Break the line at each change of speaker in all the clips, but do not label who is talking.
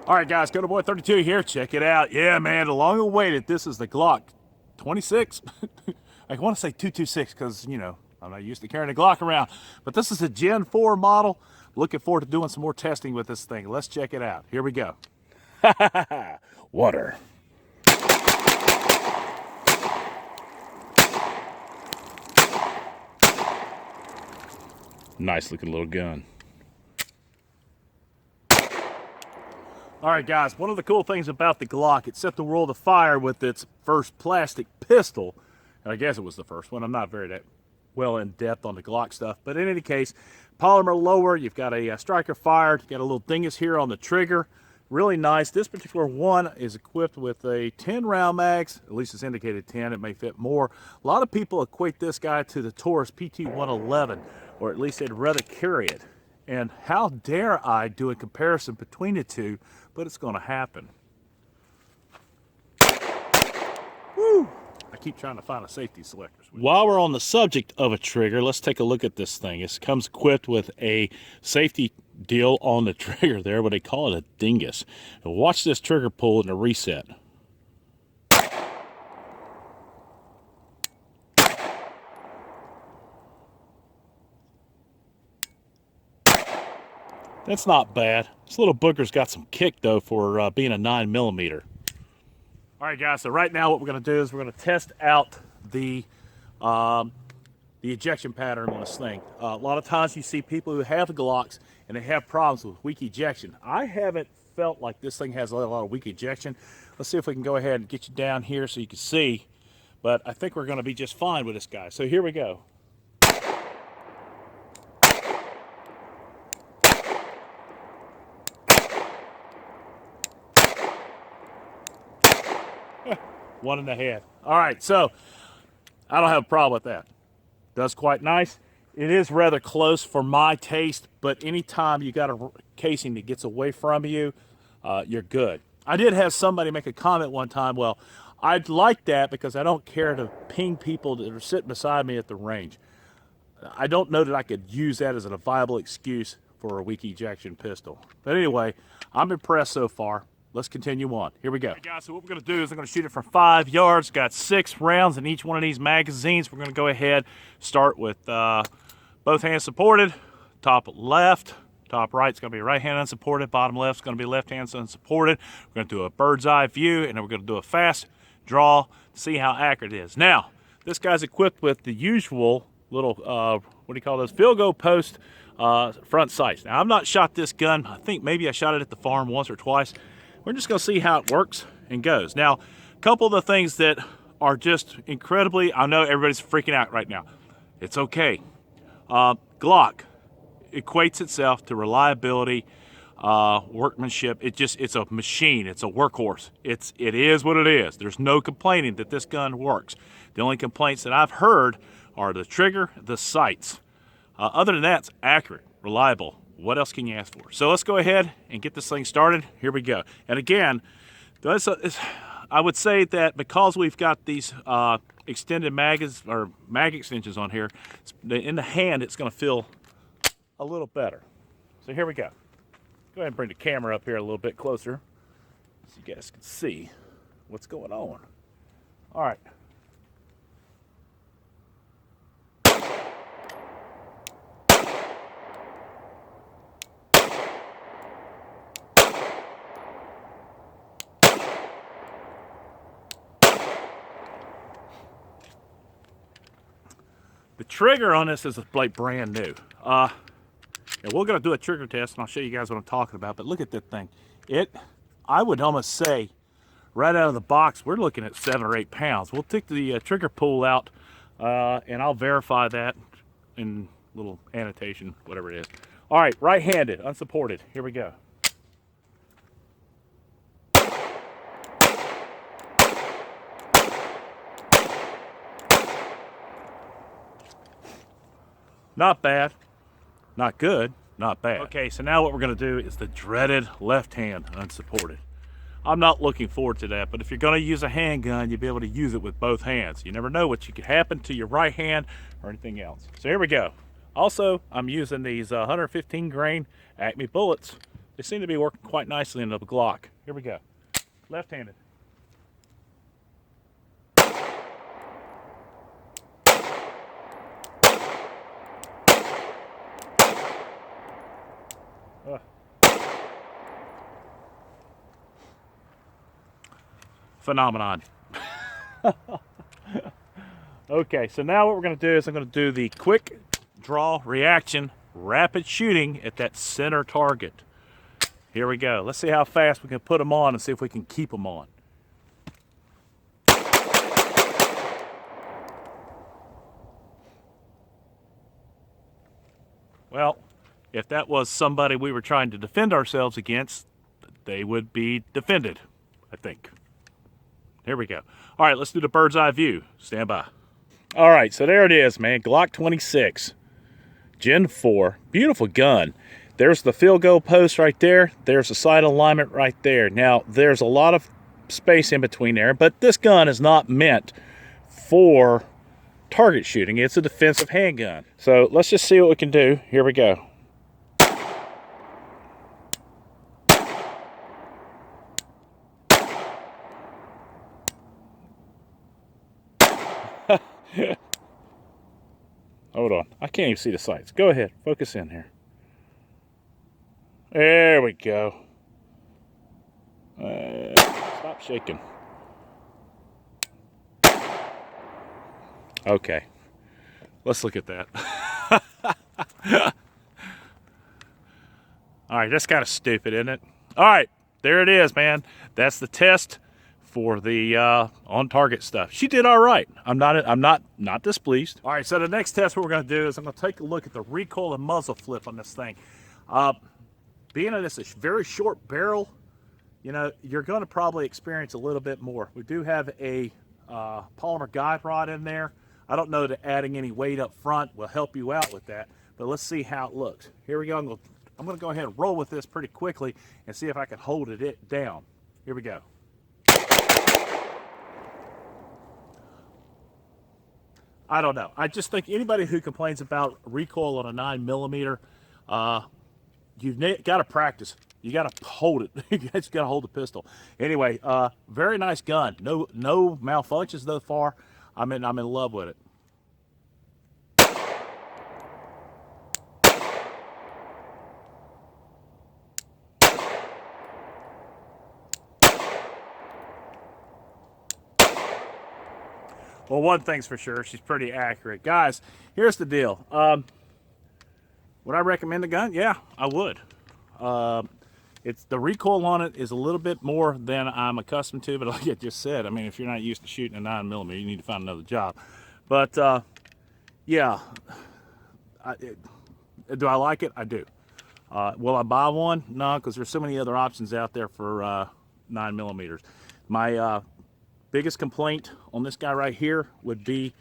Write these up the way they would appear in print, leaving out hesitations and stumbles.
All right, guys, Go to Boy 32 here. Check it out. Yeah, man, the long awaited. This is the Glock 26. I want to say 226 because, you know, I'm not used to carrying a Glock around. But this is a Gen 4 model. Looking forward to doing some more testing with this thing. Let's check it out. Here we go. Water. Nice looking little gun. All right, guys, one of the cool things about the Glock, it set the world afire with its first plastic pistol. And I guess it was the first one. I'm not very that well in depth on the Glock stuff. But in any case, polymer lower, you've got a striker fired, you've got a little dingus here on the trigger. Really nice. This particular one is equipped with a 10 round mags, at least it's indicated 10, it may fit more. A lot of people equate this guy to the Taurus PT-111, or at least they'd rather carry it. And how dare I do a comparison between the two, but it's going to happen. Woo! I keep trying to find a safety selector. While we're on the subject of a trigger, let's take a look at this thing. It comes equipped with a safety deal on the trigger there, but they call it a dingus. And watch this trigger pull in a reset. That's not bad. This little booger's got some kick though for being a 9mm. All right, guys. So right now, what we're going to do is we're going to test out the ejection pattern on this thing. A lot of times you see people who have Glocks and they have problems with weak ejection. I haven't felt like this thing has a lot of weak ejection. Let's see if we can go ahead and get you down here so you can see. But I think we're going to be just fine with this guy. So here we go. One in the head. All right, so I don't have a problem with that. Does quite nice. It is rather close for my taste, but anytime you got a casing that gets away from you, you're good. I did have somebody make a comment one time, well, I'd like that because I don't care to ping people that are sitting beside me at the range. I don't know that I could use that as a viable excuse for a weak ejection pistol. But anyway, I'm impressed so far. Let's continue on. Here we go. All right, guys, so what we're going to do is I'm going to shoot it from 5 yards. Got 6 rounds in each one of these magazines. We're going to go ahead, start with both hands supported. Top left, top right is going to be right hand unsupported. Bottom left is going to be left hand unsupported. We're going to do a bird's eye view, and then we're going to do a fast draw to see how accurate it is. Now, this guy's equipped with the usual little, what do you call those, field goal post front sights. Now, I've not shot this gun. I think maybe I shot it at the farm once or twice. We're just going to see how it works and goes. Now, a couple of the things that are just incredibly, I know everybody's freaking out right now. It's okay. Glock equates itself to reliability, workmanship. It's a machine. It's a workhorse. It is what it is. There's no complaining that this gun works. The only complaints that I've heard are the trigger, the sights. Other than that, it's accurate, reliable. What else can you ask for? So let's go ahead and get this thing started. Here we go. And again, I would say that because we've got these extended mag extensions on here, in the hand it's going to feel a little better. So here we go. Go ahead and bring the camera up here a little bit closer so you guys can see what's going on. All right. The trigger on this is like brand new. And we're going to do a trigger test, and I'll show you guys what I'm talking about. But look at that thing. I would almost say, right out of the box, we're looking at 7 or 8 pounds. We'll take the trigger pull out, and I'll verify that in little annotation, whatever it is. All right, right-handed, unsupported. Here we go. Not bad, not good, not bad. Okay, so now what we're gonna do is the dreaded left hand unsupported. I'm not looking forward to that, but if you're gonna use a handgun, you'll be able to use it with both hands. You never know what could happen to your right hand or anything else. So here we go. Also, I'm using these 115 grain Acme bullets They seem to be working quite nicely in the Glock. Here we go. Left-handed. Phenomenon. Okay, so now what we're going to do is I'm going to do the quick draw reaction, rapid shooting at that center target. Here we go. Let's see how fast we can put them on and see if we can keep them on. Well, if that was somebody we were trying to defend ourselves against, they would be defended, I think. Here we go. All right, let's do the bird's eye view. Stand by. All right, so there it is, man. Glock 26, Gen 4. Beautiful gun. There's the field goal post right there. There's the sight alignment right there. Now, there's a lot of space in between there, but this gun is not meant for target shooting. It's a defensive handgun. So let's just see what we can do. Here we go. Hold on. I can't even see the sights. Go ahead. Focus in here. There we go. Stop shaking. Okay. Let's look at that. All right, that's kind of stupid, isn't it? All right, there it is, man. That's the test for the on-target stuff. She did all right. I'm not displeased. All right, so the next test what we're going to do is I'm going to take a look at the recoil and muzzle flip on this thing. Being that it's a very short barrel, you know, you're going to probably experience a little bit more. We do have a polymer guide rod in there. I don't know that adding any weight up front will help you out with that, but let's see how it looks. Here we go. I'm going to go ahead and roll with this pretty quickly and see if I can hold it down. Here we go. I don't know. I just think anybody who complains about recoil on a 9mm, you've got to practice. You got to hold it. You just got to hold the pistol. Anyway, very nice gun. No malfunctions so far. I'm in love with it. Well, one thing's for sure, she's pretty accurate. Guys, here's the deal. Would I recommend the gun? Yeah, I would. It's the recoil on it is a little bit more than I'm accustomed to, but like I just said, I mean, if you're not used to shooting a 9mm, you need to find another job. But yeah, do I like it? I do. Will I buy one? No, because there's so many other options out there for 9mm. My biggest complaint on this guy right here would be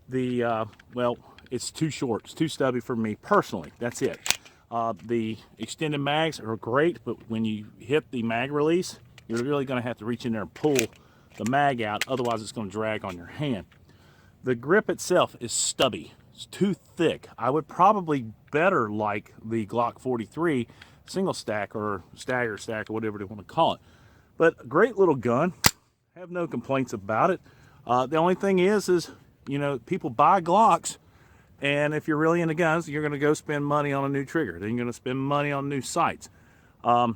the, well, it's too short. It's too stubby for me personally. That's it. The extended mags are great, but when you hit the mag release, you're really going to have to reach in there and pull the mag out. Otherwise, it's going to drag on your hand. The grip itself is stubby. It's too thick. I would probably better like the Glock 43 single stack or stagger stack or whatever they want to call it. But a great little gun. Have no complaints about it. The only thing is, you know, people buy Glocks, and if you're really into guns, you're going to go spend money on a new trigger. Then you're going to spend money on new sights. The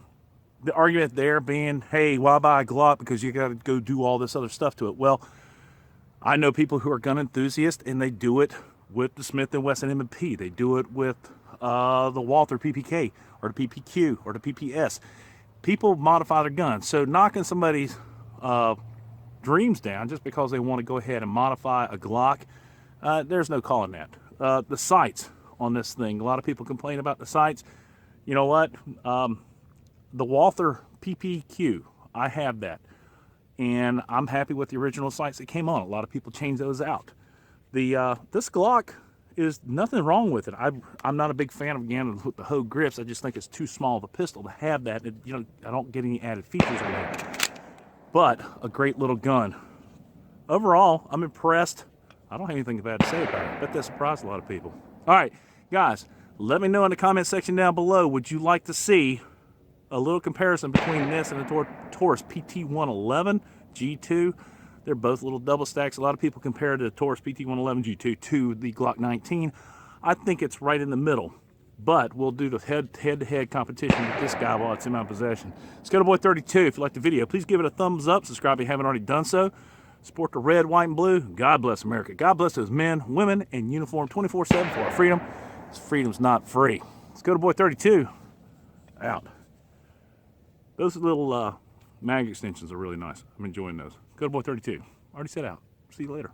argument there being, hey, why buy a Glock because you got to go do all this other stuff to it? Well, I know people who are gun enthusiasts, and they do it with the Smith & Wesson M&P. They do it with the Walther PPK or the PPQ or the PPS. People modify their guns. So knocking somebody's dreams down just because they want to go ahead and modify a Glock, there's no calling that. The sights on this thing, a lot of people complain about the sights. You know what? The Walther PPQ, I have that, and I'm happy with the original sights that came on. A lot of people change those out. This Glock is nothing wrong with it. I'm not a big fan of, again, with the Hogue grips. I just think it's too small of a pistol to have that. You know, I don't get any added features on that. But a great little gun. Overall, I'm impressed. I don't have anything bad to say about it. I bet that surprised a lot of people. All right, guys, let me know in the comment section down below, would you like to see a little comparison between this and the Taurus PT111 G2. They're both little double stacks. A lot of people compare the Taurus PT111 G2 to the Glock 19. I think it's right in the middle, but we'll do the head-to-head competition with this guy while it's in my possession. Boy 32, if you like the video, please give it a thumbs up. Subscribe if you haven't already done so. Support the red, white, and blue. God bless America. God bless those men, women in uniform 24/7 for our freedom. This freedom's not free. Boy 32, out. Those little mag extensions are really nice. I'm enjoying those. Boy 32. Already said out. See you later.